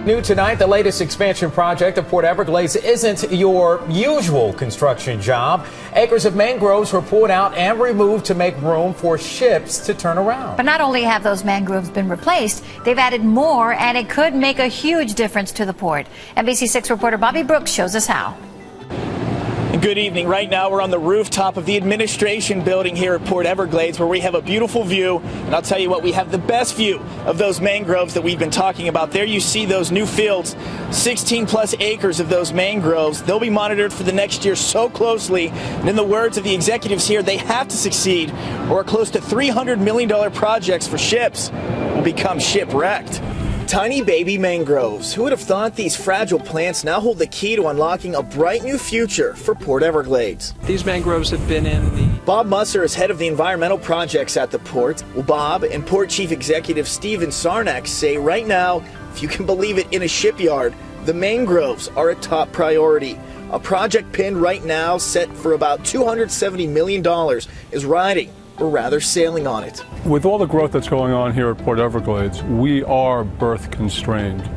New tonight, the latest expansion project of Port Everglades isn't your usual construction job. Acres of mangroves were pulled out and removed to make room for ships to turn around. But not only have those mangroves been replaced, they've added more, and it could make a huge difference to the port. NBC6 reporter Bobby Brooks shows us how. Good evening. Right now we're on the rooftop of the administration building here at Port Everglades, where we have a beautiful view. And I'll tell you what, we have the best view of those mangroves that we've been talking about. There you see those new fields, 16 plus acres of those mangroves. They'll be monitored for the next year so closely. And in the words of the executives here, they have to succeed, or close to $300 million projects for ships will become shipwrecked. Tiny baby mangroves. Who would have thought these fragile plants now hold the key to unlocking a bright new future for Port Everglades? These mangroves have been in the... Bob Musser is head of the environmental projects at the port. Well, Bob and Port Chief Executive Steven Sarnak say right now, if you can believe it, in a shipyard, the mangroves are a top priority. A project pinned right now set for about $270 million is riding, or rather sailing on it. With all the growth that's going on here at Port Everglades, we are berth constrained.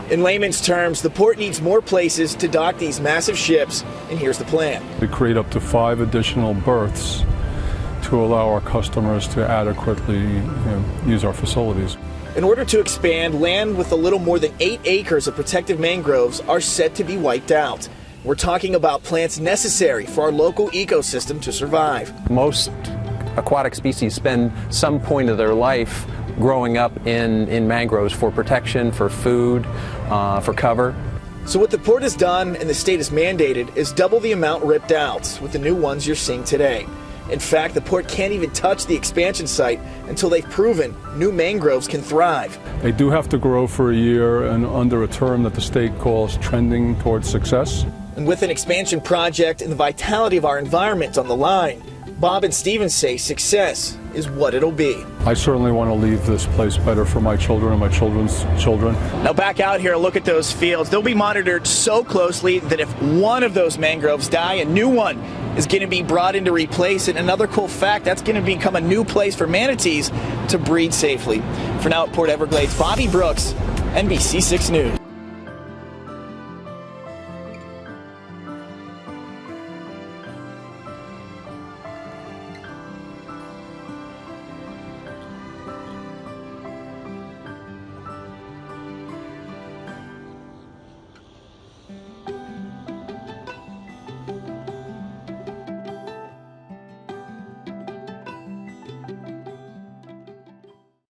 In layman's terms, the port needs more places to dock these massive ships, and here's the plan. We create up to 5 additional berths to allow our customers to adequately use our facilities. In order to expand, land with a little more than 8 acres of protective mangroves are set to be wiped out. We're talking about plants necessary for our local ecosystem to survive. Most aquatic species spend some point of their life growing up in mangroves for protection, for food, for cover. So what the port has done and the state has mandated is double the amount ripped out with the new ones you're seeing today. In fact, the port can't even touch the expansion site until they've proven new mangroves can thrive. They do have to grow for a year and under a term that the state calls trending towards success. And with an expansion project and the vitality of our environment on the line, Bob and Steven say success is what it'll be. I certainly want to leave this place better for my children and my children's children. Now back out here, look at those fields. They'll be monitored so closely that if one of those mangroves die, a new one is going to be brought in to replace it. Another cool fact, that's going to become a new place for manatees to breed safely. For now at Port Everglades, Bobby Brooks, NBC6 News.